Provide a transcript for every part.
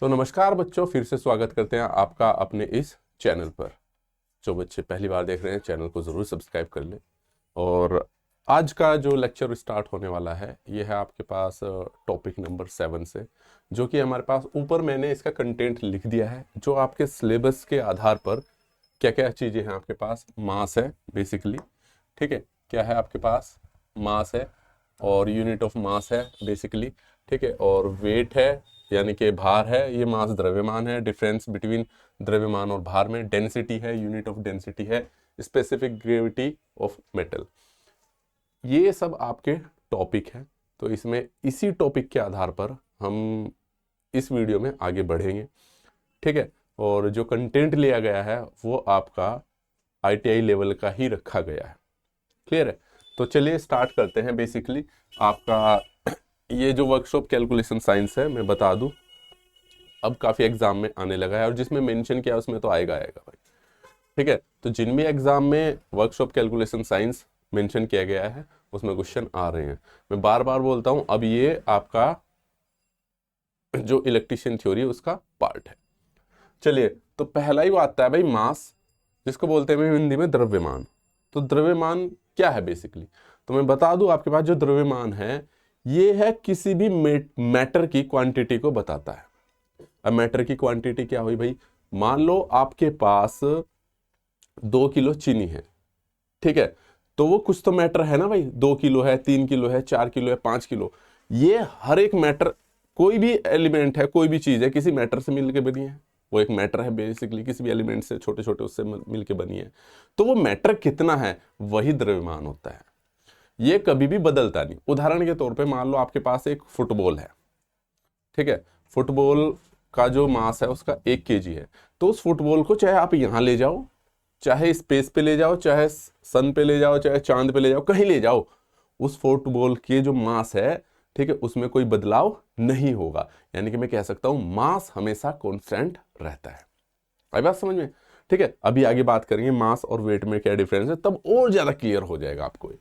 तो नमस्कार बच्चों, फिर से स्वागत करते हैं आपका अपने इस चैनल पर। जो बच्चे पहली बार देख रहे हैं चैनल को ज़रूर सब्सक्राइब कर लें। और आज का जो लेक्चर स्टार्ट होने वाला है ये है आपके पास टॉपिक नंबर 7 से, जो कि हमारे पास ऊपर मैंने इसका कंटेंट लिख दिया है। जो आपके सिलेबस के आधार पर क्या क्या चीज़ें हैं आपके पास। मास है बेसिकली, ठीक है। क्या है आपके पास? मास है और यूनिट ऑफ मास है बेसिकली, ठीक है। और वेट है यानी कि भार है, ये मास द्रव्यमान है। डिफरेंस बिटवीन द्रव्यमान और भार में डेंसिटी है, यूनिट ऑफ डेंसिटी है। स्पेसिफिक ग्रेविटी ऑफ मेटल, ये सब आपके टॉपिक हैं। तो इसमें इसी टॉपिक के आधार पर हम इस वीडियो में आगे बढ़ेंगे, ठीक है। और जो कंटेंट लिया गया है वो आपका ITI लेवल का ही रखा गया है, क्लियर है। तो चलिए स्टार्ट करते हैं। बेसिकली आपका ये जो वर्कशॉप कैलकुलेशन साइंस है, मैं बता दूं अब काफ़ी एग्जाम में आने लगा है, और जिसमें मेंशन किया उसमें तो आएगा भाई, ठीक है। तो जिन भी एग्जाम में वर्कशॉप कैलकुलेशन साइंस मेंशन किया गया है उसमें क्वेश्चन आ रहे हैं। मैं बार बार बोलता हूं, अब ये आपका जो इलेक्ट्रिशियन थ्योरी उसका पार्ट है। चलिए, तो पहला ही वो आता है भाई मास, जिसको बोलते हैं हिंदी में द्रव्यमान। तो द्रव्यमान क्या है बेसिकली? तो मैं बता दूं आपके पास जो द्रव्यमान है ये है किसी भी मैटर की क्वांटिटी को बताता है। अब मैटर की क्वांटिटी क्या हुई भाई? मान लो आपके पास 2 किलो चीनी है, ठीक है। तो वो कुछ तो मैटर है ना भाई, 2 किलो है, 3 किलो है, 4 किलो है, 5 किलो। ये हर एक मैटर, कोई भी एलिमेंट है, कोई भी चीज है, किसी मैटर से मिलकर बनी है। वो एक मैटर है बेसिकली, किसी भी एलिमेंट से, छोटे छोटे उससे मिलकर बनी है। तो वो मैटर कितना है वही द्रव्यमान होता है। ये कभी भी बदलता नहीं। उदाहरण के तौर पे मान लो आपके पास एक फुटबॉल है, ठीक है। फुटबॉल का जो मास है उसका 1 kg है। तो उस फुटबॉल को चाहे आप यहां ले जाओ, चाहे स्पेस पे ले जाओ, चाहे सन पे ले जाओ, चाहे चांद पे ले जाओ, कहीं ले जाओ, उस फुटबॉल के जो मास है, ठीक है, उसमें कोई बदलाव नहीं होगा। यानी कि मैं कह सकता हूं मास हमेशा कांस्टेंट रहता है। आई बात समझ में? ठीक है। अभी आगे बात करेंगे मास और वेट में क्या डिफरेंस है, तब और ज्यादा क्लियर हो जाएगा आपको।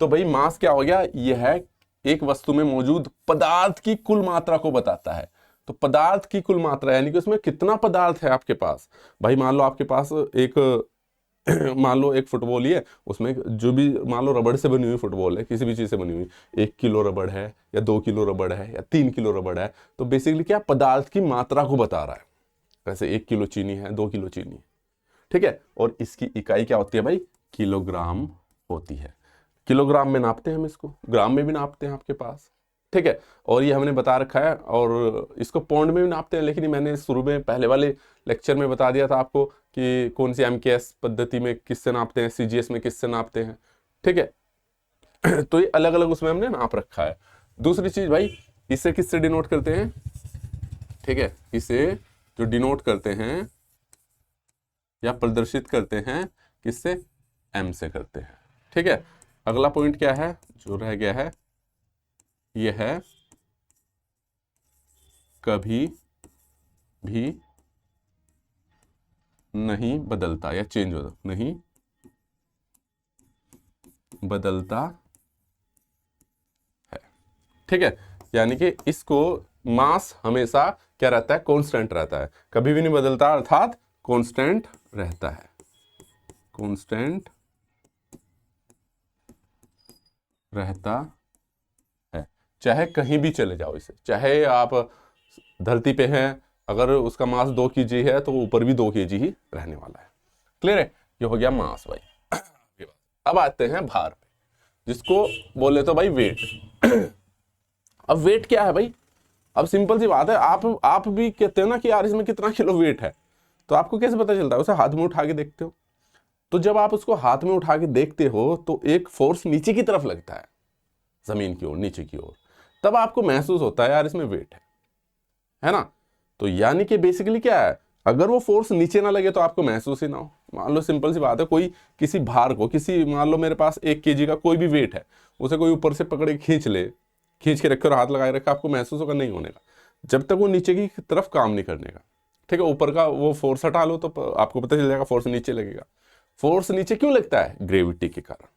तो भाई मास क्या हो गया? यह है एक वस्तु में मौजूद पदार्थ की कुल मात्रा को बताता है। तो पदार्थ की कुल मात्रा यानी कि उसमें कितना पदार्थ है आपके पास। भाई मान लो आपके पास एक मान लो एक फुटबॉल ही है, उसमें जो भी मान लो रबड़ से बनी हुई फुटबॉल है, किसी भी चीज से बनी हुई, 1 किलो रबड़ है या 2 किलो रबड़ है या 3 किलो रबड़ है। तो बेसिकली क्या पदार्थ की मात्रा को बता रहा है। वैसे 1 किलो चीनी है, 2 किलो चीनी है, ठीक है। और इसकी इकाई क्या होती है भाई? किलोग्राम होती है। किलोग्राम में नापते हैं हम इसको, ग्राम में भी नापते हैं आपके पास, ठीक है। और ये हमने बता रखा है, और इसको पौंड में भी नापते हैं, लेकिन मैंने शुरू में पहले वाले लेक्चर में बता दिया था आपको कि कौन सी MKS पद्धति में किससे नापते हैं, CGS में किससे नापते हैं, ठीक है। तो ये अलग अलग उसमें हमने नाप रखा है। दूसरी चीज भाई, इसे किससे डिनोट करते हैं? ठीक है, इसे जो डिनोट करते हैं या प्रदर्शित करते हैं किससे? M से करते हैं, ठीक है। अगला पॉइंट क्या है जो रह गया है? यह है कभी भी नहीं बदलता या चेंज होता नहीं, बदलता है, ठीक है। यानी कि इसको मास हमेशा क्या रहता है? कांस्टेंट रहता है, कभी भी नहीं बदलता, अर्थात कांस्टेंट रहता है। कांस्टेंट रहता है, चाहे कहीं भी चले जाओ इसे, चाहे आप धरती पे हैं, अगर उसका मास 2 kg है तो ऊपर भी 2 kg ही रहने वाला है। क्लियर है? ये हो गया मास भाई। अब आते हैं भार पे, जिसको बोले तो भाई वेट। अब वेट क्या है भाई? अब सिंपल सी बात है, आप भी कहते हो ना कि यार इसमें कितना किलो वेट है, तो आपको कैसे पता चलता है? उसे हाथ में उठा के देखते हो। तो जब आप उसको हाथ में उठा के देखते हो तो एक फोर्स नीचे की तरफ लगता है, जमीन की ओर, नीचे की ओर, तब आपको महसूस होता है यार इसमें वेट है ना। तो यानी कि बेसिकली क्या है, अगर वो फोर्स नीचे ना लगे तो आपको महसूस ही ना हो। मान लो सिंपल सी बात है, कोई किसी भार को, किसी मान लो मेरे पास 1 kg का कोई भी वेट है, उसे कोई ऊपर से पकड़े खींच ले, खींच के रखे और हाथ लगाए रखा, आपको महसूस होगा? नहीं होने का, जब तक वो नीचे की तरफ काम नहीं करने का, ठीक है। ऊपर का वो फोर्स हटा लो तो आपको पता चल जाएगा फोर्स नीचे लगेगा। फोर्स नीचे क्यों लगता है? ग्रेविटी के कारण।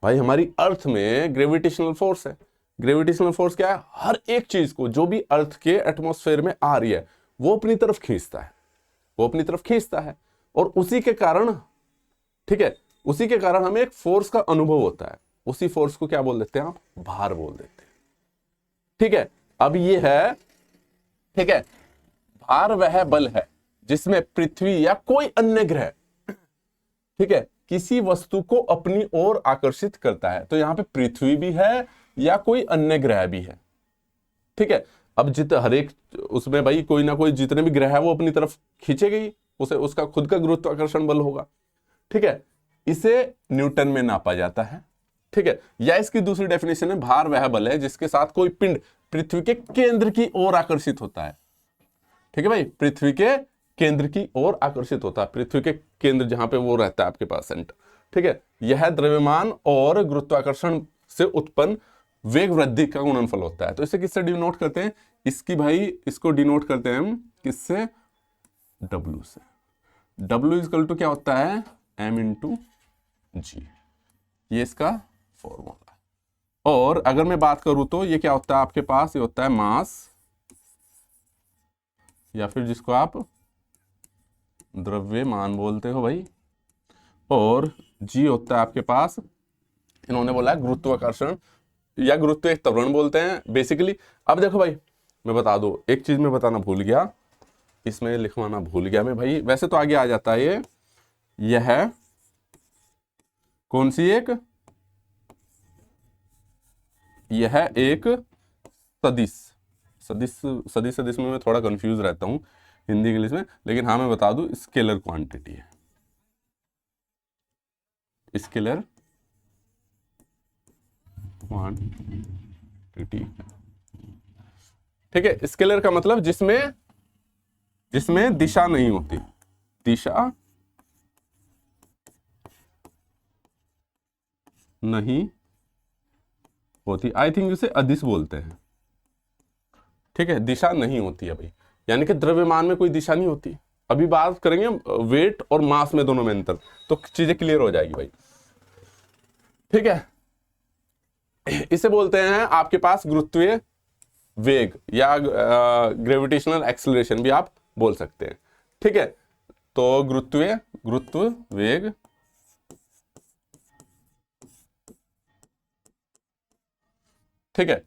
भाई हमारी अर्थ में ग्रेविटेशनल फोर्स है, ग्रेविटेशनल फोर्स क्या है, हर एक चीज को जो भी अर्थ के एटमॉस्फेयर में आ रही है वो अपनी तरफ खींचता है, वो अपनी तरफ खींचता है, और उसी के कारण, ठीक है, उसी के कारण हमें एक फोर्स का अनुभव होता है। उसी फोर्स को क्या बोल देते हैं आप, भार बोल देते हैं। ठीक है, अब ये है, ठीक है, भार वह बल है जिसमें पृथ्वी या कोई अन्य ग्रह, ठीक है, किसी वस्तु को अपनी ओर आकर्षित करता है। तो यहां पे पृथ्वी भी है या कोई अन्य ग्रह भी है। ठीक है, अब हर एक उसमें भाई कोई ना कोई जितने भी ग्रह है वो अपनी तरफ खींचेगी, उसे उसका खुद का गुरुत्वाकर्षण बल होगा। ठीक है, इसे न्यूटन में नापा जाता है। ठीक है, या इसकी दूसरी डेफिनेशन है, भार वह बल है जिसके साथ कोई पिंड पृथ्वी के केंद्र की ओर आकर्षित होता है। ठीक है भाई, पृथ्वी के केंद्र की ओर आकर्षित होता है, पृथ्वी के केंद्र जहां पे वो रहता है आपके पास सेंटर। ठीक है, यह द्रव्यमान और गुरुत्वाकर्षण से उत्पन्न वेग वृद्धि का गुणनफल होता है। तो इसे किससे डिनोट करते हैं, इसकी भाई इसको डिनोट करते हैं हम किससे, W से। W इक्वल टू क्या होता है, m इंटू जी, ये इसका फॉर्मूला है। और अगर मैं बात करूं तो ये क्या होता है आपके पास, ये होता है मास, या फिर जिसको आप द्रव्यमान बोलते हो भाई, और G होता है आपके पास, इन्होंने बोला है गुरुत्वाकर्षण या गुरुत्व त्वरण बोलते हैं बेसिकली। अब देखो भाई, मैं बता दूं, एक चीज मैं बताना भूल गया, इसमें लिखवाना भूल गया मैं भाई, वैसे तो आगे आ जाता है ये, यह है कौन सी एक, यह एक सदिश, सदिश में मैं थोड़ा कंफ्यूज रहता हूं हिंदी इंग्लिश में, लेकिन हाँ मैं बता दूं स्केलर क्वांटिटी है, स्केलर क्वांटिटी। ठीक है, स्केलर का मतलब जिसमें दिशा नहीं होती, दिशा नहीं होती, आई थिंक इसे अदिश बोलते हैं। ठीक है, दिशा नहीं होती है भाई, यानी कि द्रव्यमान में कोई दिशा नहीं होती। अभी बात करेंगे वेट और मास में, दोनों में अंतर, तो चीजें क्लियर हो जाएगी भाई। ठीक है, इसे बोलते हैं आपके पास गुरुत्वीय वेग या ग्रेविटेशनल एक्सेलरेशन भी आप बोल सकते हैं। ठीक है, तो गुरुत्व वेग ठीक है,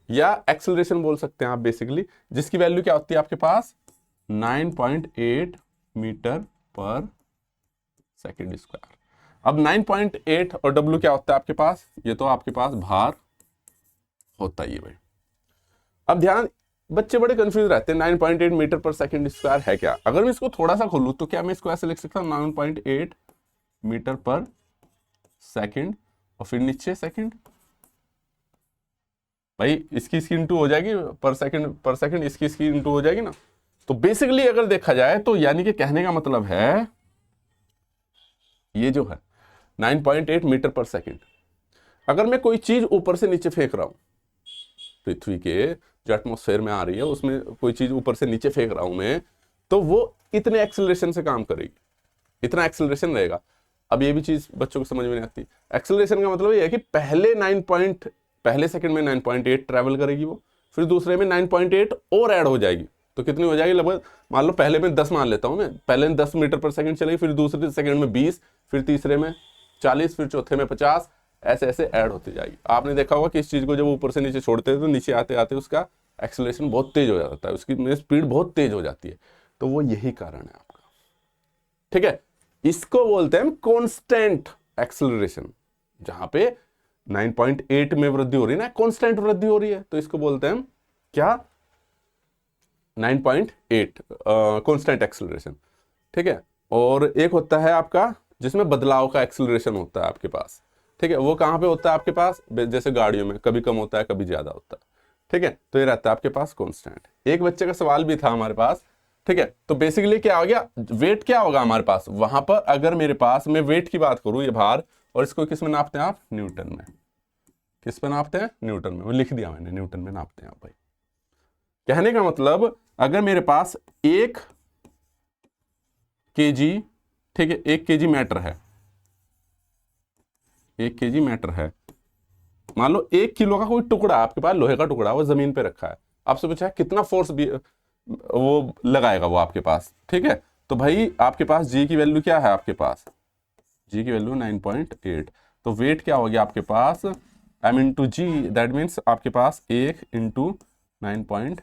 या एक्सेलरेशन बोल सकते हैं आप बेसिकली, जिसकी वैल्यू क्या होती है आपके पास 9.8 मीटर पर सेकेंड स्क्वायर। अब 9.8 और W क्या होता है आपके पास, ये तो आपके पास भार होता ही है भाई। अब ध्यान, बच्चे बड़े कंफ्यूज रहते हैं 9.8 मीटर पर सेकेंड स्क्वायर है क्या। अगर मैं इसको थोड़ा सा खोलूं तो क्या मैं इसको ऐसे लिख सकता हूं 9.8 मीटर पर सेकेंड और फिर नीचे सेकेंड, भाई इसकी इंटू हो जाएगी, पर सेकेंड इसकी इंटू हो जाएगी ना। तो बेसिकली अगर देखा जाए तो यानी कि कहने का मतलब है ये जो है 9.8 मीटर पर सेकेंड, अगर मैं कोई चीज ऊपर से नीचे फेंक रहा हूं, पृथ्वी के जो एटमॉस्फेयर में आ रही है उसमें कोई चीज ऊपर से नीचे फेंक रहा हूं मैं, तो वो इतने एक्सेलरेशन से काम करेगी, इतना एक्सेलरेशन रहेगा। अब ये भी चीज बच्चों को समझ में नहीं आती, एक्सेलरेशन का मतलब ये है कि पहले सेकंड में 9.8 ट्रैवल करेगी वो, फिर दूसरे में 9.8 और ऐड हो जाएगी, तो कितनी हो जाएगी लगभग, मान लो पहले में 10 मान लेता हूं मैं, पहले में 10 मीटर पर सेकंड चलेगी, फिर दूसरे सेकंड में 20, फिर तीसरे में 40, फिर चौथे में 50, ऐसे ऐसे ऐड होती जाएगी। आपने देखा होगा कि इस चीज को जब ऊपर से नीचे छोड़ते हैं तो नीचे आते आते उसका एक्सेलरेशन बहुत तेज हो जाता है, उसकी स्पीड बहुत तेज हो जाती है, तो वो यही कारण है आपका। ठीक है, इसको बोलते हैं कांस्टेंट एक्सेलरेशन, जहां पे 9.8 में वृद्धि हो रही है ना, कांस्टेंट वृद्धि हो रही है, तो इसको बोलते हैं क्या, 9.8 कांस्टेंट एक्सेलरेशन। ठीक है, और एक होता है आपका जिसमें बदलाव का एक्सेलरेशन होता है आपके पास। ठीक है, वो कहां पे होता है आपके पास, जैसे गाड़ियों में कभी कम होता है कभी ज्यादा होता है। ठीक है, तो ये रहता है आपके पास कांस्टेंट। एक बच्चे का सवाल भी था हमारे पास, ठीक है, तो बेसिकली क्या हो गया, वेट क्या होगा हमारे पास वहां पर, अगर मेरे पास, मैं वेट की बात करूं, ये भार, और इसको किस में नापते हैं आप, न्यूटन में। किस में नापते हैं, न्यूटन में, वो लिख दिया मैंने, न्यूटन में नापते हैं आप भाई। कहने का मतलब अगर मेरे पास 1 kg, ठीक है, 1 kg मैटर है, 1 kg मैटर है, मान लो 1 किलो का कोई टुकड़ा आपके पास, लोहे का टुकड़ा, वो जमीन पे रखा है, आपसे पूछा है कितना फोर्स भी वो लगाएगा वो आपके पास, ठीक है। तो भाई आपके पास जी की वैल्यू क्या है, आपके पास जी की वैल्यू 9.8, तो वेट क्या हो गया आपके पास, m into g, that means आपके पास 1 इंटू 9.8,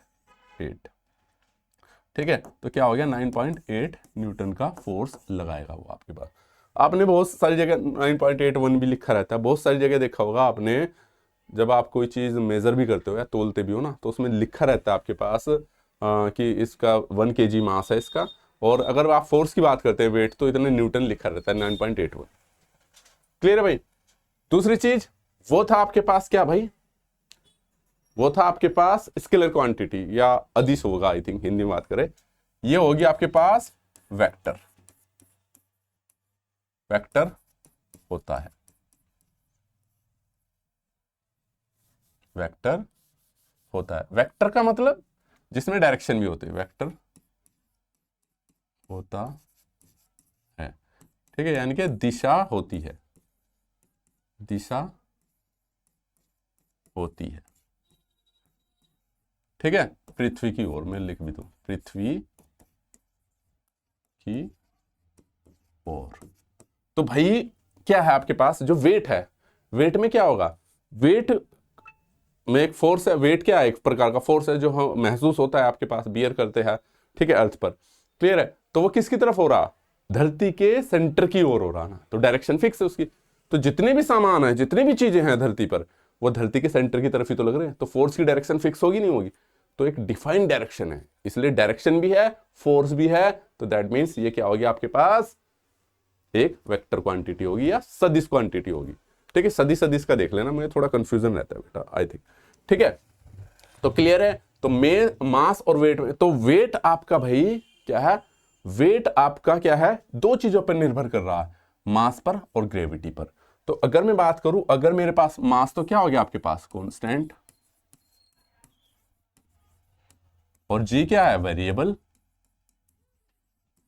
ठीक है। तो क्या हो गया 9.8 न्यूटन का फोर्स लगाएगा वो आपके पास। आपने बहुत सारी जगह 9.81 भी लिखा रहता है, बहुत सारी जगह देखा होगा आपने, जब आप कोई चीज मेजर भी करते हो या तोलते भी हो ना, तो उसमें लिखा रहता है आपके पास कि इसका 1 kg मास है इसका, और अगर आप फोर्स की बात करते हैं वेट, तो इतने न्यूटन लिखा रहता है 9.81। क्लियर है भाई। दूसरी चीज वो था आपके पास क्या भाई, वो था आपके पास स्केलर क्वांटिटी या अदिश होगा आई थिंक, हिंदी में बात करें, ये होगी आपके पास वेक्टर, वेक्टर होता है, वेक्टर होता है। वेक्टर का मतलब जिसमें डायरेक्शन भी होती है, वेक्टर होता है, ठीक है, यानी कि दिशा होती है, दिशा होती है, ठीक है, पृथ्वी की ओर, मैं लिख भी दूं पृथ्वी की ओर। तो भाई क्या है आपके पास जो वेट है, वेट में क्या होगा, वेट में एक फोर्स है, वेट क्या है, एक प्रकार का फोर्स है जो हम महसूस होता है आपके पास, बियर करते हैं, ठीक है, अर्थ पर। क्लियर है। तो वो किसकी तरफ हो रहा, धरती के सेंटर की ओर हो रहा ना, तो डायरेक्शन फिक्स है उसकी। तो जितने भी सामान है, जितनी भी चीजें हैं धरती पर, वो धरती के सेंटर की तरफ ही तो लग रहे हैं, तो फोर्स की डायरेक्शन फिक्स होगी नहीं होगी, तो एक डिफाइंड डायरेक्शन है, इसलिए डायरेक्शन भी है, फोर्स भी है, तो दैट मीन्स ये क्या होगी आपके पास, एक वेक्टर क्वांटिटी होगी या सदिश क्वांटिटी होगी, ठीक है। सदिश सदिश का देख लेना, मुझे थोड़ा कंफ्यूजन रहता है बेटा आई थिंक, ठीक है। तो क्लियर है। तो मास और वेट में, तो वेट आपका भाई क्या है, वेट आपका क्या है, दो चीजों पर निर्भर कर रहा है, मास पर और ग्रेविटी पर। तो अगर मैं बात करूं, अगर मेरे पास मास तो क्या हो गया आपके पास कांस्टेंट, और जी क्या है, वेरिएबल।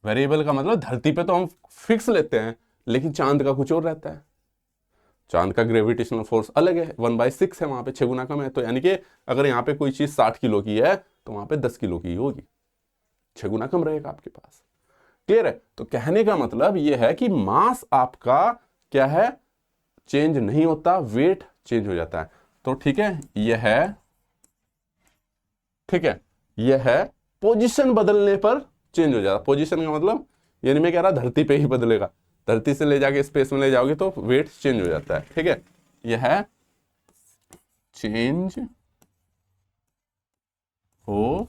वेरिएबल का मतलब धरती पे तो हम फिक्स लेते हैं, लेकिन चांद का कुछ और रहता है, चांद का ग्रेविटेशनल फोर्स अलग है, 1/6 है, वहां पे 6 गुना कम है। तो यानी कि अगर यहाँ पे कोई चीज 60 किलो की है, तो वहां पे 10 किलो की होगी, 6 गुना कम रहेगा आपके पास। क्लियर है। तो कहने का मतलब यह है कि मास आपका क्या है, चेंज नहीं होता, वेट चेंज हो जाता है। तो ठीक है, यह है, ठीक है, यह है पोजीशन बदलने पर चेंज हो जाता। पोजीशन का मतलब यानी मैं कह रहा धरती पे ही बदलेगा, धरती से ले जाके स्पेस में ले जाओगे तो वेट चेंज हो जाता है, ठीक है। यह है चेंज हो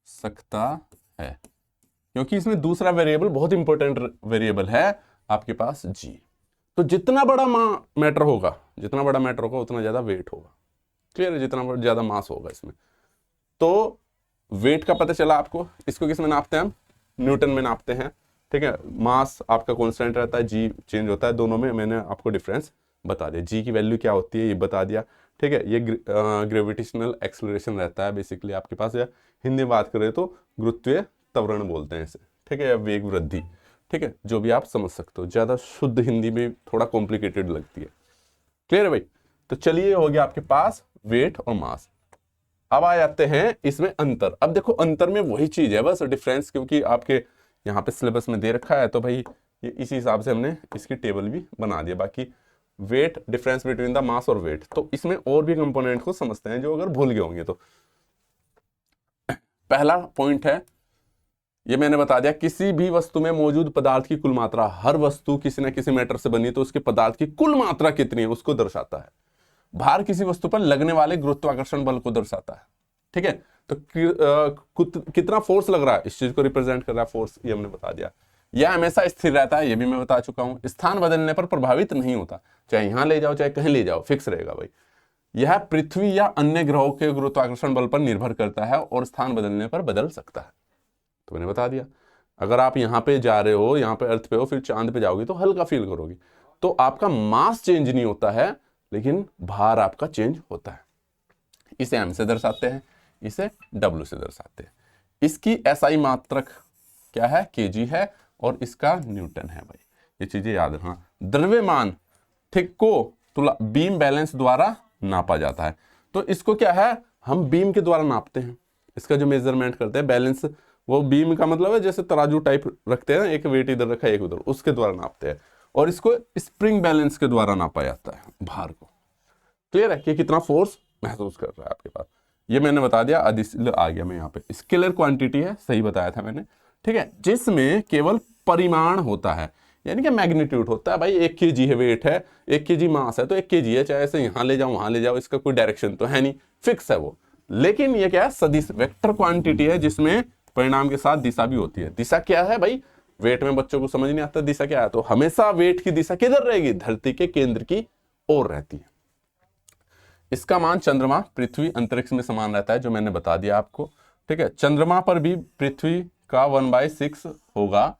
सकता है, क्योंकि इसमें दूसरा वेरिएबल बहुत इंपॉर्टेंट वेरिएबल है आपके पास जी। तो जितना बड़ा मैटर होगा, जितना बड़ा मैटर होगा उतना ज्यादा वेट होगा। क्लियर है, जितना ज्यादा मास होगा इसमें। तो वेट का पता चला आपको, इसको किस में नापते हैं हम, न्यूटन में नापते हैं, ठीक है। मास आपका कांस्टेंट रहता है, जी चेंज होता है, दोनों में मैंने आपको डिफरेंस बता दिया, जी की वैल्यू क्या होती है ये बता दिया, ठीक है। ये ग्रेविटेशनल एक्सेलरेशन रहता है बेसिकली आपके पास, या हिंदी में बात करें तो गुरुत्वीय त्वरण बोलते हैं इसे, ठीक है, या वेग वृद्धि, ठीक है, जो भी आप समझ सकते हो, ज्यादा शुद्ध हिंदी में थोड़ा कॉम्प्लिकेटेड लगती है। क्लियर है भाई। तो चलिए हो गया आपके पास वेट और मास। अब आ जाते हैं इसमें अंतर। अब देखो अंतर में वही चीज है बस डिफरेंस, क्योंकि आपके यहाँ पे सिलेबस में दे रखा है, तो भाई ये इसी हिसाब से हमने इसकी टेबल भी बना दिया। बाकी weight, difference between the mass और वेट, तो इसमें और भी कंपोनेंट को समझते हैं जो अगर भूल गए होंगे तो। पहला पॉइंट है, ये मैंने बता दिया, किसी भी वस्तु में मौजूद पदार्थ की कुल मात्रा, हर वस्तु किसी न किसी मैटर से बनी, तो उसके पदार्थ की कुल मात्रा कितनी है उसको दर्शाता है। भार किसी वस्तु पर लगने वाले गुरुत्वाकर्षण बल को दर्शाता है, ठीक है। तो कितना फोर्स लग रहा है इस चीज को रिप्रेजेंट कर रहा है फोर्स, ये हमने बता दिया। यह हमेशा स्थिर रहता है, ये भी मैं बता चुका हूं। स्थान बदलने पर प्रभावित नहीं होता, चाहे यहां ले जाओ चाहे कहीं ले जाओ, फिक्स रहेगा भाई। यह पृथ्वी या अन्य ग्रहों के गुरुत्वाकर्षण बल पर निर्भर करता है और स्थान बदलने पर बदल सकता है, तो मैंने बता दिया। अगर आप यहाँ पे जा रहे हो, यहाँ पे अर्थ पे हो, फिर चांद पे जाओगे तो हल्का फील करोगे, तो आपका मास चेंज नहीं होता है, लेकिन भार आपका चेंज होता है। इसे एम से दर्शाते हैं, इसे डब्ल्यू से दर्शाते हैं। इसकी एसआई मात्रक क्या है, केजी है, और इसका न्यूटन है भाई, ये चीजें याद रखना। द्रव्यमान ठीक को तो बीम बैलेंस द्वारा नापा जाता है। तो इसको क्या है, हम बीम के द्वारा नापते हैं, इसका जो मेजरमेंट करते हैं बैलेंस, वो बीम का मतलब है जैसे तराजू टाइप रखते हैं, एक वेट इधर रखा है एक उधर, उसके द्वारा नापते हैं। और इसको स्प्रिंग बैलेंस के द्वारा नापा जाता है, भार को। क्लियर है कि कितना फोर्स महसूस कर रहा है आपके पास। ये मैंने बता दिया, अधिक आ गया मैं यहाँ पे। स्केलर क्वांटिटी है, सही बताया था मैंने, ठीक है, जिसमें केवल परिमाण होता है, यानी कि मैग्नीट्यूड होता है। भाई 1 kg है, वेट है, 1 kg मास है, तो 1 kg है, चाहे से यहाँ ले जाओ वहां ले जाओ, इसका कोई डायरेक्शन तो है नहीं, फिक्स है वो। लेकिन ये क्या है, सदिश वेक्टर क्वांटिटी है, जिसमें परिणाम के साथ दिशा भी होती है। दिशा क्या है भाई, वेट में बच्चों को समझ नहीं आता दिशा क्या है, तो हमेशा वेट की दिशा किधर रहेगी, धरती के केंद्र की ओर रहती है। इसका मान चंद्रमा, पृथ्वी, अंतरिक्ष में समान रहता है, जो मैंने बता दिया आपको, ठीक है। चंद्रमा पर भी पृथ्वी का 1/6 होगा,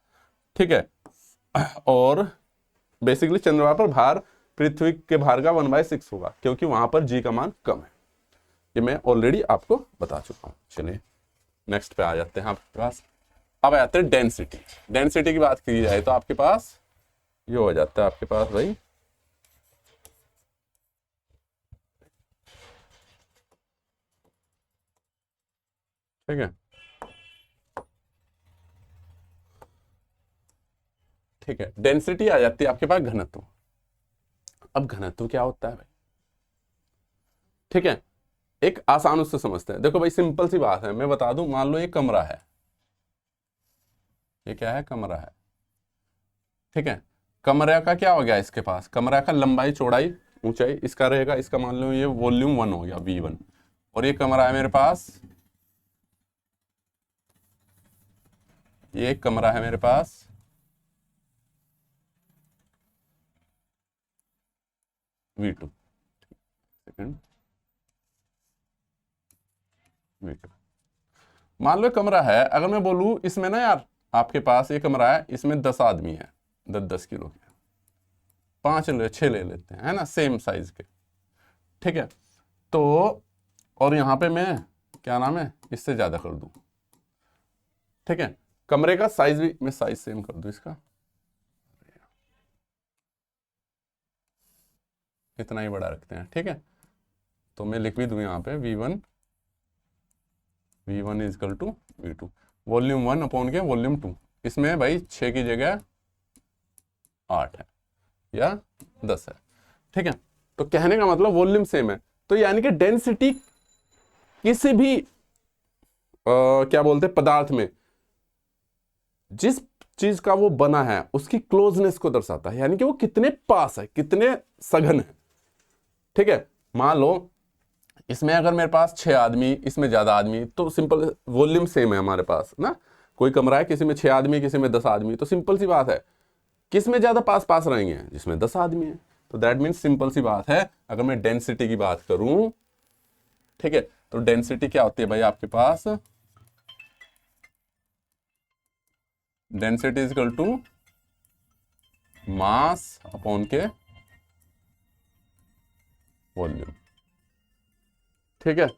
ठीक है। और बेसिकली चंद्रमा पर भार पृथ्वी के भार का 1/6 होगा, क्योंकि वहां पर जी का मान कम है। ये मैं ऑलरेडी आपको बता चुका हूं। चलिए नेक्स्ट पे आ जाते हैं आपके पास। अब आते हैं डेंसिटी। डेंसिटी की बात की जाए तो आपके पास ये हो जाता है आपके पास भाई, ठीक है, ठीक है। डेंसिटी आ जाती है आपके पास घनत्व। अब घनत्व क्या होता है भाई, ठीक है, एक आसान उससे समझते हैं। देखो भाई सिंपल सी बात है, मैं बता दूं, मान लो ये कमरा है, ये क्या है, कमरा है, ठीक है। कमरे का क्या हो गया, इसके पास कमरा का लंबाई चौड़ाई ऊंचाई इसका रहेगा, इसका मान लो ये वॉल्यूम 1 हो गया, V1। और ये कमरा है मेरे पास, ये एक कमरा है मेरे पास, V2, सेकंड, V2। मान लो कमरा है, अगर मैं बोलूं इसमें ना यार, आपके पास ये कमरा है, इसमें 10 आदमी है, 10-10 किलो के, 5 ले 6 ले लेते हैं, है ना, सेम साइज के, ठीक है। तो और यहां पे मैं क्या नाम है, इससे ज्यादा कर दूं, ठीक है। कमरे का साइज भी मैं साइज सेम कर दूं, इसका इतना ही बड़ा रखते हैं, ठीक है। तो मैं लिख भी दूं यहाँ पे V1 is equal to V2, volume 1 upon के वॉल्यूम 2। इसमें भाई 6 की जगह 8 है या 10 है, ठीक है। तो कहने का मतलब वॉल्यूम सेम है, तो यानी कि डेंसिटी किसी भी क्या बोलते हैं पदार्थ में जिस चीज का वो बना है उसकी क्लोजनेस को दर्शाता है, यानी कि वो कितने पास है, कितने सघन है, ठीक है। मान लो इसमें अगर मेरे पास 6 आदमी, इसमें ज्यादा आदमी, तो सिंपल वॉल्यूम सेम है हमारे पास ना। कोई कमरा है, किसी में 6 आदमी, किसी में 10 आदमी, तो सिंपल सी बात है किस में ज्यादा पास पास रहेंगे, जिसमें 10 आदमी है। तो दैट मीन्स सिंपल सी बात है, अगर मैं डेंसिटी की बात करूं, ठीक है, तो डेंसिटी क्या होती है भाई आपके पास, density is equal to mass upon के वॉल्यूम, ठीक है।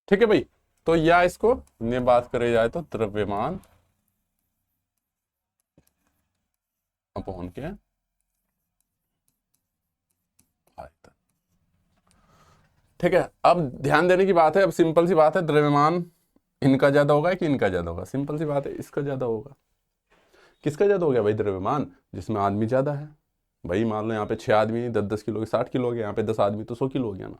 ठीक है भाई, तो या इसको ने बात करे जाए तो द्रव्यमान अपॉन के आयतन, ठीक है। अब ध्यान देने की बात है, अब सिंपल सी बात है, द्रव्यमान इनका ज्यादा होगा कि इनका ज्यादा होगा, सिंपल सी बात है, इसका ज्यादा होगा। किसका ज्यादा हो गया भाई द्रव्यमान, जिसमें आदमी ज्यादा है। भाई मान लो यहाँ पे 6 आदमी 10-10 किलो के 60 किलो हो गया, यहाँ पे 10 आदमी तो 100 किलो हो गया ना।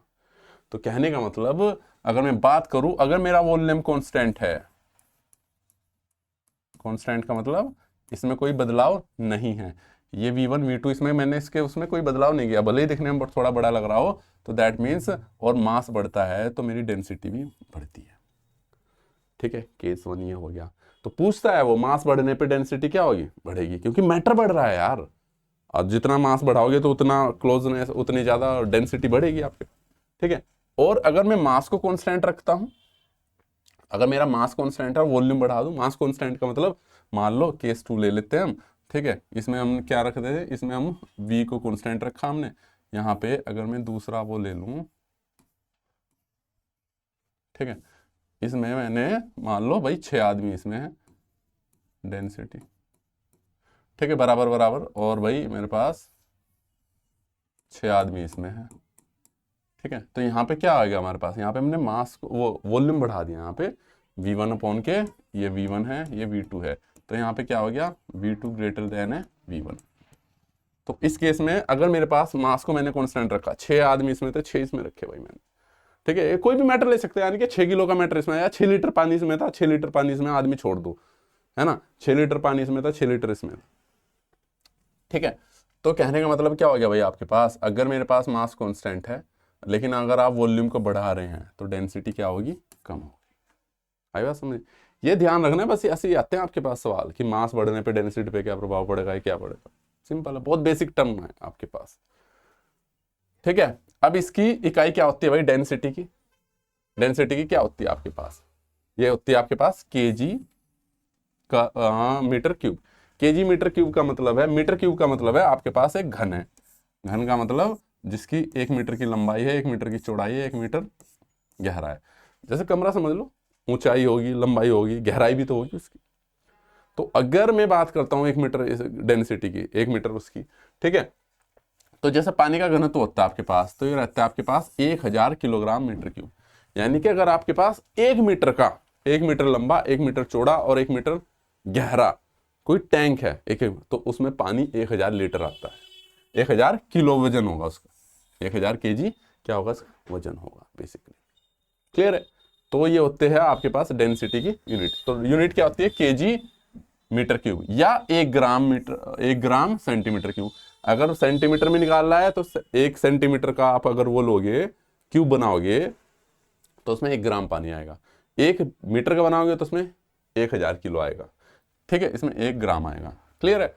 तो कहने का मतलब अगर मैं बात करूं, अगर मेरा वॉल्यूम कांस्टेंट है, कांस्टेंट का मतलब इसमें कोई बदलाव नहीं है, ये V1 V2 इसमें मैंने इसके उसमें कोई बदलाव नहीं किया, भले ही दिखने में थोड़ा बड़ा लग रहा हो, तो दैट मीन्स और मास बढ़ता है तो मेरी डेंसिटी भी बढ़ती है, ठीक है। केस 1 ये हो गया। तो पूछता है वो मास बढ़ने पे डेंसिटी क्या होगी, बढ़ेगी, क्योंकि मैटर बढ़ रहा है यार। और जितना मास बढ़ाओगे तो उतना क्लोजनेस, उतनी ज्यादा डेंसिटी बढ़ेगी आपके, ठीक है। और अगर मैं मास को कांस्टेंट रखता हूं, अगर मेरा मास कांस्टेंट है, वॉल्यूम बढ़ा दूं, मास कांस्टेंट का मतलब मान लो केस 2 ले लेते हैं हम, ठीक है। इसमें हम क्या रखते थे, इसमें हम V को कांस्टेंट रखा हमने, यहाँ पे अगर मैं दूसरा वो ले लूं, ठीक है, इसमें मैंने मान लो भाई 6 आदमी इसमें है, डेंसिटी, ठीक है, बराबर बराबर। और भाई मेरे पास 6 आदमी इसमें है, ठीक है। तो यहाँ पे क्या आ गया हमारे पास, यहाँ पे हमने मास को वो वॉल्यूम बढ़ा दिया, यहाँ पे V1 अपॉन के, ये V1 है, ये V2 है, तो यहाँ पे क्या हो गया, V2 ग्रेटर देन है V1। तो इस केस में अगर मेरे पास मास को मैंने कांस्टेंट रखा, 6 आदमी इसमें थे, 6 इसमें रखे भाई मैंने, ठीक है। कोई भी मैटर ले सकते हैं, यानी कि 6 किलो का मैटर इसमें आया, 6 लीटर पानी इसमें था, 6 लीटर पानी इसमें आदमी छोड़ दो, है ना, 6 लीटर पानी इसमें था, 6 लीटर इसमें, ठीक है। तो कहने का मतलब क्या हो गया भाई, आपके पास अगर मेरे पास मास कांस्टेंट है, लेकिन अगर आप वॉल्यूम को बढ़ा रहे हैं तो डेंसिटी क्या होगी, कम होगी। आई बात समझ, ये ध्यान रखना है बस। ऐसे ही आते हैं आपके पास सवाल कि मास बढ़ने पे डेंसिटी पे क्या प्रभाव पड़ेगा, ये क्या पड़ेगा, सिंपल है, बहुत बेसिक टर्म है आपके पास, ठीक है। अब इसकी इकाई क्या होती है भाई, डेंसिटी की, डेंसिटी की क्या होती है आपके पास, ये होती है आपके पास केजी का metre cube. KG metre cube का मतलब है, मीटर क्यूब का मतलब है आपके पास एक घन है, घन का मतलब जिसकी 1 मीटर की लंबाई है, 1 मीटर की चौड़ाई है, 1 मीटर गहरा है। जैसे कमरा समझ लो, ऊंचाई होगी, लंबाई होगी, गहराई भी तो होगी उसकी। तो अगर मैं बात करता हूँ 1 मीटर डेंसिटी की, 1 मीटर उसकी, ठीक है, तो जैसे पानी का घनत्व होता है आपके पास, तो ये रहता है आपके पास 1000 किलोग्राम मीटर क्यूब। यानी कि अगर आपके पास 1 मीटर का, 1 मीटर लंबा, 1 मीटर चौड़ा और 1 मीटर गहरा कोई टैंक है एक, तो उसमें पानी 1000 लीटर आता है, 1000 किलो वजन होगा उसका, 1000 केजी क्या होगा उसका वजन होगा बेसिकली, क्लियर है। तो ये होते हैं आपके पास डेंसिटी की यूनिट। तो यूनिट क्या होती है, केजी मीटर क्यूब या 1 gram metre, 1 gram centimetre cube. अगर सेंटीमीटर में निकालना है तो 1 सेंटीमीटर का आप अगर वो लोगे, क्यूब बनाओगे, तो उसमें 1 ग्राम पानी आएगा। 1 मीटर का बनाओगे तो उसमें 1000 किलो आएगा, ठीक है, इसमें 1 ग्राम आएगा, क्लियर है।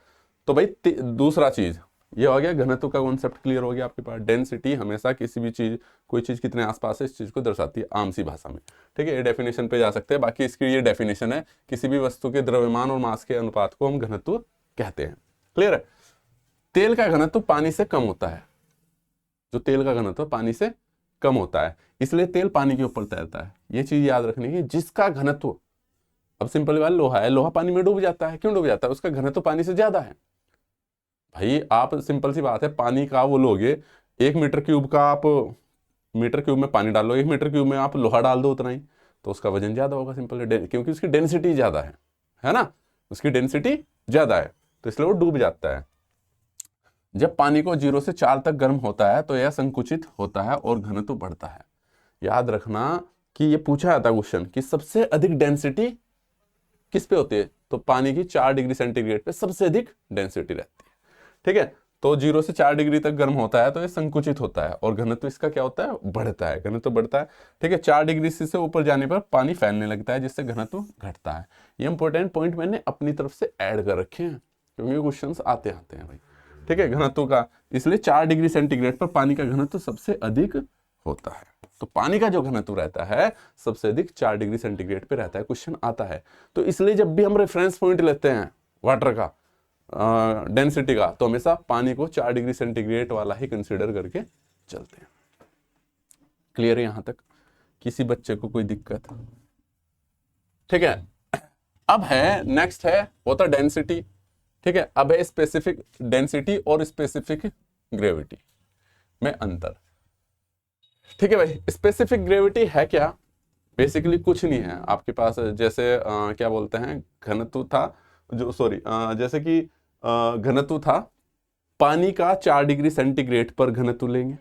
तो भाई दूसरा चीज ये हो गया, घनत्व का कॉन्सेप्ट क्लियर हो गया आपके पास। डेंसिटी हमेशा किसी भी चीज, कोई चीज कितने आसपास है इस चीज को दर्शाती है आम सी भाषा में, ठीक है। ये डेफिनेशन पे जा सकते हैं, बाकी इसकी ये डेफिनेशन है, किसी भी वस्तु के द्रव्यमान और मास के अनुपात को हम घनत्व कहते हैं, क्लियर है। तेल का घनत्व पानी से कम होता है, जो तेल का घनत्व पानी से कम होता है, इसलिए तेल पानी के ऊपर तैरता है। ये चीज याद रखनी है, जिसका घनत्व, अब सिंपल वाला लोहा है, लोहा पानी में डूब जाता है, क्यों डूब जाता है, उसका घनत्व पानी से ज्यादा है। भाई आप सिंपल सी बात है, पानी का वो लोगे 1 मीटर क्यूब का, आप मीटर क्यूब में पानी डालो, 1 मीटर क्यूब में आप लोहा डाल दो उतना ही, तो उसका वजन ज्यादा होगा, सिंपल है, क्योंकि उसकी डेंसिटी ज्यादा है ना, उसकी डेंसिटी ज्यादा है, तो इसलिए वो डूब जाता है। जब पानी को 0 से 4 तक गर्म होता है तो यह संकुचित होता है और घनत्व बढ़ता है। याद रखना कि ये पूछा जाता है क्वेश्चन कि सबसे अधिक डेंसिटी किस पे होती है, तो पानी की 4 डिग्री सेंटीग्रेड पे सबसे अधिक डेंसिटी रहती है, ठीक है। तो 0 से 4 डिग्री तक गर्म होता है तो ये संकुचित होता है और घनत्व इसका क्या होता है, बढ़ता है, घनत्व बढ़ता है, ठीक है। 4 डिग्री से ऊपर जाने पर पानी फैलने लगता है, जिससे घनत्व घटता है। ये इंपॉर्टेंट पॉइंट मैंने अपनी तरफ से ऐड कर रखे हैं, क्योंकि क्वेश्चन आते हैं भाई, ठीक है, घनत्व का। इसलिए 4 डिग्री सेंटीग्रेड पर पानी का घनत्व सबसे अधिक होता है। तो पानी का जो घनत्व रहता है सबसे अधिक 4 डिग्री सेंटीग्रेड पे रहता है, क्वेश्चन आता है। तो इसलिए जब भी हम रेफरेंस पॉइंट लेते हैं वाटर का, डेंसिटी का, तो हमेशा पानी को 4 डिग्री सेंटीग्रेड वाला ही कंसीडर करके चलते हैं। क्लियर है यहां तक, किसी बच्चे को कोई दिक्कत, ठीक है। अब है नेक्स्ट है होता डेंसिटी, ठीक है। अब है स्पेसिफिक डेंसिटी और स्पेसिफिक ग्रेविटी में अंतर, ठीक है भाई। स्पेसिफिक ग्रेविटी है क्या, बेसिकली कुछ नहीं है आपके पास, जैसे क्या बोलते हैं, घनत्व था जो, सॉरी, जैसे कि घनत्व था पानी का 4 डिग्री सेंटीग्रेड पर घनत्व लेंगे,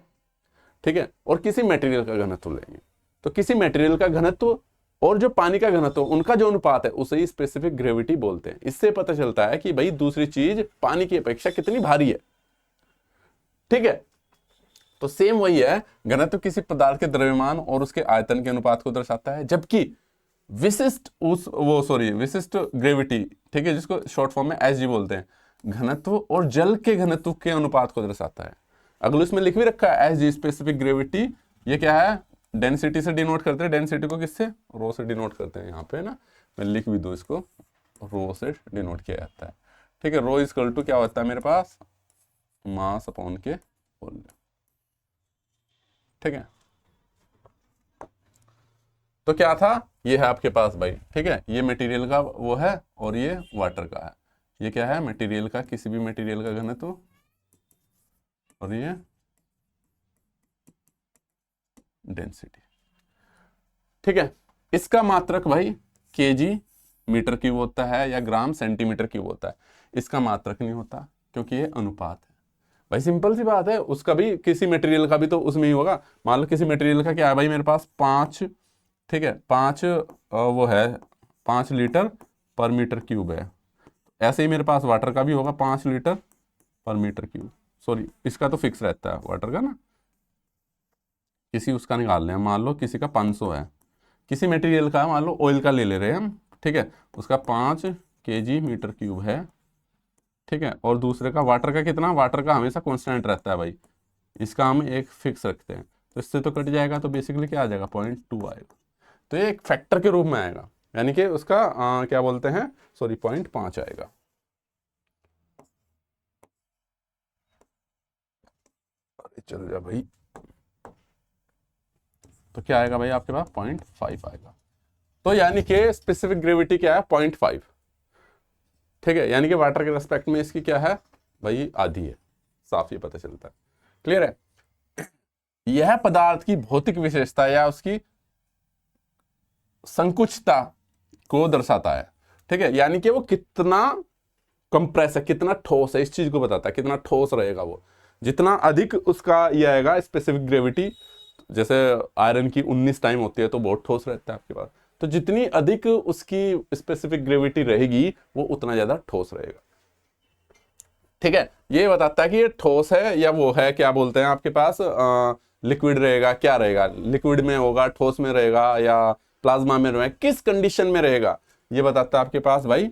ठीक है, और किसी मटेरियल का घनत्व लेंगे, तो किसी मटेरियल का घनत्व और जो पानी का घनत्व, उनका जो अनुपात है उसे ही स्पेसिफिक ग्रेविटी बोलते हैं। इससे पता चलता है कि भाई दूसरी चीज पानी की अपेक्षा कितनी भारी है, ठीक है। तो सेम वही है, घनत्व किसी पदार्थ के द्रव्यमान और उसके आयतन के अनुपात को दर्शाता है, जबकि विशिष्ट विशिष्ट ग्रेविटी, ठीक है, जिसको शॉर्ट फॉर्म में एसजी बोलते हैं, घनत्व और जल के घनत्व के अनुपात को दर्शाता है। अगले उसमें लिख भी रखा है एसजी स्पेसिफिक ग्रेविटी, ये क्या है, डेंसिटी से डिनोट करते हैं, डेंसिटी को किससे, रो से डिनोट करते हैं, यहाँ पे ना मैं लिख भी दूं इसको, रो से डिनोट किया जाता है, ठीक है। रो इक्वल टू क्या होता है मेरे पास, मास अपॉन के वॉल्यूम, ठीक है। तो क्या था, ये है आपके पास भाई, ठीक है, ये मटेरियल का वो है और ये वाटर का है। ये क्या है, मटेरियल का, किसी भी मटेरियल का घनत्व, और ये डेंसिटी, ठीक है। इसका मात्रक भाई केजी मीटर क्यूब होता है या ग्राम सेंटीमीटर क्यूब होता है। इसका मात्रक नहीं होता क्योंकि ये अनुपात है भाई, सिंपल सी बात है। उसका भी, किसी मटेरियल का भी तो उसमें ही होगा। मान लो किसी मटेरियल का क्या है भाई, मेरे पास 5, ठीक है, 5 वो है 5 लीटर पर मीटर क्यूब है। ऐसे ही मेरे पास वाटर का भी होगा 5 लीटर पर मीटर क्यूब। सॉरी, इसका तो फिक्स रहता है वाटर का ना, किसी उसका निकाल लें हम। मान लो किसी का 500 है, किसी मटेरियल का, मान लो ऑयल का ले ले रहे हैं हम, ठीक है, उसका 5 केजी मीटर क्यूब है, ठीक है। और दूसरे का, वाटर का कितना, वाटर का हमेशा कांस्टेंट रहता है भाई, इसका हम एक फिक्स रखते हैं, तो इससे तो कट जाएगा, तो बेसिकली क्या आ जाएगा, 0.2 आएगा। तो ये एक फैक्टर के रूप में आएगा, यानी कि उसका क्या बोलते हैं, सॉरी 0.5 आएगा। चल जा भाई, तो क्या आएगा भाई आपके पास 0.5 आएगा। तो यानी कि स्पेसिफिक ग्रेविटी क्या है, 0.5, ठीक है। यानी कि वाटर के रेस्पेक्ट में इसकी क्या है भाई, आधी है। साफ ये पता चलता है, क्लियर है। यह पदार्थ की भौतिक विशेषता या उसकी संकुचितता को दर्शाता है, ठीक है। यानी कि वो कितना कंप्रेस है, कितना ठोस है, इस चीज को बताता है, कितना ठोस रहेगा वो। जितना अधिक उसका ये आएगा स्पेसिफिक ग्रेविटी, जैसे आयरन की 19 टाइम होती है तो बहुत ठोस रहता है आपके पास, तो जितनी अधिक उसकी स्पेसिफिक ग्रेविटी रहेगी वो उतना ज्यादा ठोस रहेगा, ठीक है। ये बताता है कि ये ठोस है या वो है, क्या बोलते हैं आपके पास, लिक्विड रहेगा, क्या रहेगा, लिक्विड में होगा, ठोस में रहेगा, या प्लाज्मा में रहेगा, किस कंडीशन में रहेगा, ये बताता है आपके पास भाई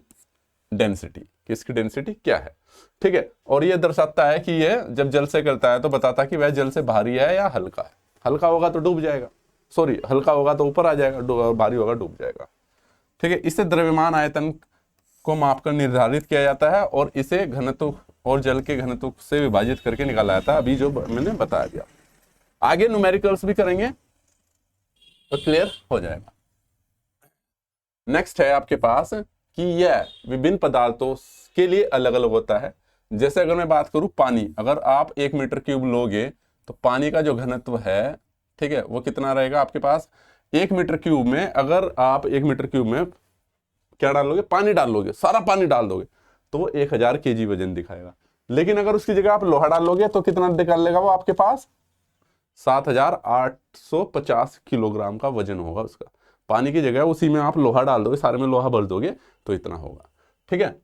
डेंसिटी, किसकी डेंसिटी क्या है, ठीक है। और ये दर्शाता है कि ये जब जल से करता है तो बताता है कि वह जल से भारी है या हल्का है। हल्का होगा तो डूब जाएगा, सॉरी हल्का होगा तो ऊपर आ जाएगा, भारी होगा डूब जाएगा, ठीक है। इससे द्रव्यमान आयतन को मापकर निर्धारित किया जाता है और इसे घनत्व और जल के घनत्व से विभाजित करके निकाला जाता है, अभी जो मैंने बताया दिया। आगे न्यूमेरिकल्स भी करेंगे तो क्लियर हो जाएगा। नेक्स्ट है आपके पास कि यह विभिन्न पदार्थों के लिए अलग अलग होता है। जैसे अगर मैं बात करूं पानी, अगर आप 1 मीटर क्यूब लोगे तो पानी का जो घनत्व है, ठीक है, वो कितना रहेगा आपके पास 1 मीटर क्यूब में। अगर आप 1 मीटर क्यूब में क्या डालोगे, पानी डाल लोगे, सारा पानी डाल दोगे तो वो 1000 केजी वजन दिखाएगा। लेकिन अगर उसकी जगह आप लोहा डाल लोगे तो कितना निकाल लेगा वो आपके पास, 7850 किलोग्राम का वजन होगा उसका। पानी की जगह उसी में आप लोहा डाल दोगे, सारे में लोहा भर दोगे तो इतना होगा, ठीक है।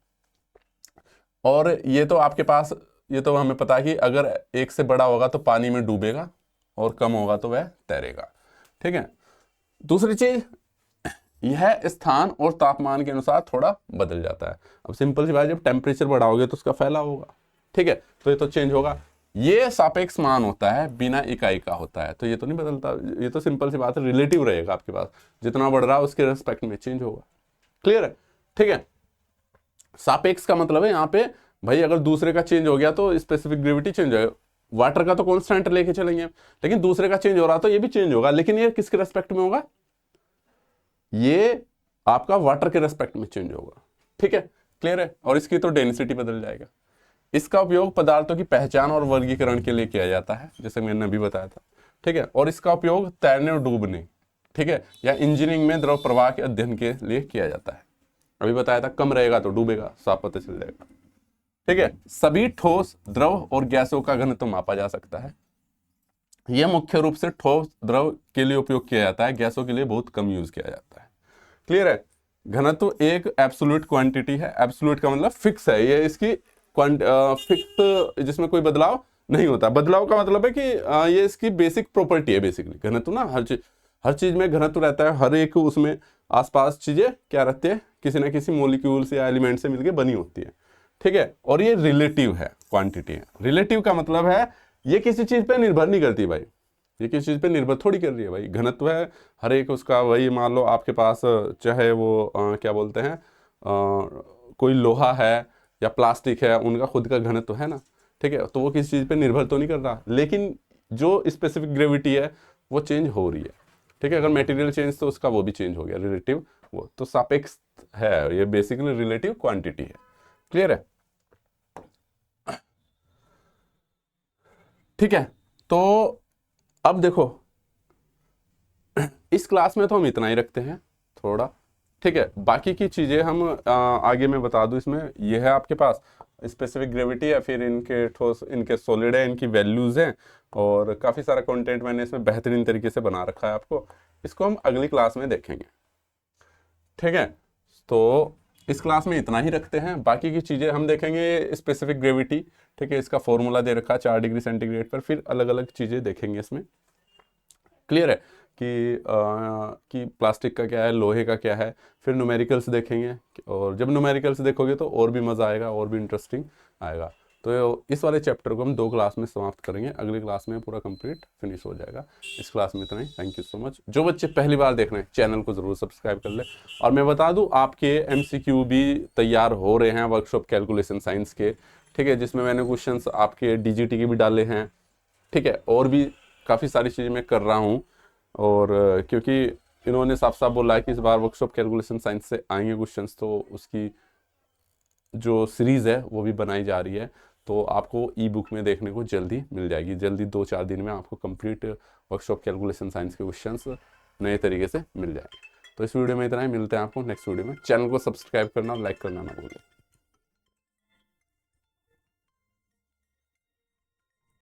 और ये तो आपके पास, ये तो हमें पता है कि अगर 1 से बड़ा होगा तो पानी में डूबेगा और कम होगा तो वह तैरेगा, ठीक है। दूसरी चीज, यह स्थान और तापमान के अनुसार थोड़ा बदल जाता है। अब सिंपल सी बात, जब टेम्परेचर बढ़ाओगे तो उसका फैलाव होगा, ठीक है, तो ये तो चेंज होगा। ये सापेक्ष मान होता है, बिना इकाई का होता है, तो ये तो नहीं बदलता, ये तो सिंपल सी बात है, रिलेटिव रहेगा आपके पास, जितना बढ़ रहा है उसके रेस्पेक्ट में चेंज होगा, क्लियर है, ठीक है। सापेक्ष का मतलब है यहाँ पे भाई, अगर दूसरे का चेंज हो गया तो स्पेसिफिक ग्रेविटी चेंज होगा। वाटर का तो कांस्टेंट लेके चलेंगे, लेकिन दूसरे का चेंज हो रहा तो ये भी चेंज होगा, लेकिन ये किसके रेस्पेक्ट में होगा, ये आपका वाटर के रेस्पेक्ट में चेंज होगा, ठीक है, क्लियर है। और इसकी तो डेंसिटी बदल जाएगा। इसका उपयोग पदार्थों की पहचान और वर्गीकरण के लिए किया जाता है, जैसे मैंने अभी बताया था, ठीक है। और इसका उपयोग तैरने और डूबने, ठीक है, या इंजीनियरिंग में द्रव प्रवाह के अध्ययन के लिए किया जाता है। अभी बताया था कम रहेगा तो डूबेगा, साफ पता चल जाएगा, ठीक है। सभी ठोस, द्रव और गैसों का घनत्व मापा जा सकता है। यह मुख्य रूप से ठोस द्रव के लिए उपयोग किया जाता है, गैसों के लिए बहुत कम यूज किया जाता है, क्लियर है। घनत्व एक एब्सोल्यूट क्वांटिटी है। एब्सोल्यूट का मतलब फिक्स है, ये इसकी फिक्स, जिसमें कोई बदलाव नहीं होता। बदलाव का मतलब है कि ये इसकी बेसिक प्रॉपर्टी है, बेसिकली घनत्व ना, हर चीज में घनत्व रहता है, हर एक उसमें आसपास चीजें क्या रहती है, किसी ना किसी मोलिक्यूल से या एलिमेंट से मिलकर बनी होती है, ठीक है। और ये रिलेटिव है, क्वांटिटी है। रिलेटिव का मतलब है ये किसी चीज पे निर्भर नहीं करती भाई, ये किसी चीज पे निर्भर थोड़ी कर रही है भाई। घनत्व है हर एक उसका, वही मान लो आपके पास चाहे वो क्या बोलते हैं, कोई लोहा है या प्लास्टिक है, उनका खुद का घनत्व है ना, ठीक है, तो वो किसी चीज पे निर्भर तो नहीं कर रहा, लेकिन जो स्पेसिफिक ग्रेविटी है वो चेंज हो रही है, ठीक है, अगर मटेरियल चेंज तो उसका वो भी चेंज हो गया, रिलेटिव वो तो सापेक्ष है, ये बेसिकली रिलेटिव क्वांटिटी है। क्लियर है? ठीक है, तो अब देखो इस क्लास में तो हम इतना ही रखते हैं थोड़ा। ठीक है, बाकी की चीजें हम आगे मैं बता दूं। इसमें ये है आपके पास स्पेसिफिक ग्रेविटी है, फिर इनके ठोस, इनके सॉलिड है, इनकी वैल्यूज हैं, और काफी सारा कंटेंट मैंने इसमें बेहतरीन तरीके से बना रखा है आपको। इसको हम अगली क्लास में देखेंगे। ठीक है, तो इस क्लास में इतना ही रखते हैं, बाकी की चीजें हम देखेंगे स्पेसिफिक ग्रेविटी। ठीक है, इसका फॉर्मूला दे रखा है 4 डिग्री सेंटीग्रेड पर, फिर अलग अलग चीजें देखेंगे इसमें। क्लियर है कि प्लास्टिक का क्या है, लोहे का क्या है, फिर न्यूमेरिकल्स देखेंगे। और जब न्यूमेरिकल्स देखोगे तो और भी मज़ा आएगा, और भी इंटरेस्टिंग आएगा। तो इस वाले चैप्टर को हम 2 क्लास में समाप्त करेंगे, अगली क्लास में पूरा कंप्लीट फिनिश हो जाएगा। इस क्लास में इतना ही। Thank you so much. जो बच्चे पहली बार देख रहे हैं चैनल को ज़रूर सब्सक्राइब कर ले। और मैं बता दूँ, आपके MCQ भी तैयार हो रहे हैं वर्कशॉप कैलकुलेशन साइंस के। ठीक है, जिसमें मैंने क्वेश्चंस आपके DGT के भी डाले हैं। ठीक है, और भी काफ़ी सारी चीज़ें मैं कर रहा हूँ, और क्योंकि इन्होंने साफ साफ बोला है कि इस बार वर्कशॉप कैलकुलेशन साइंस से आएंगे क्वेश्चंस, तो उसकी जो सीरीज़ है वो भी बनाई जा रही है। तो आपको ई बुक में देखने को जल्दी मिल जाएगी, जल्दी 2-4 दिन में आपको कंप्लीट वर्कशॉप कैलकुलेशन साइंस के क्वेश्चंस नए तरीके से मिल जाएंगे। तो इस वीडियो में इतना ही, मिलते हैं आपको नेक्स्ट वीडियो में। चैनल को सब्सक्राइब करना और लाइक करना ना भूलें।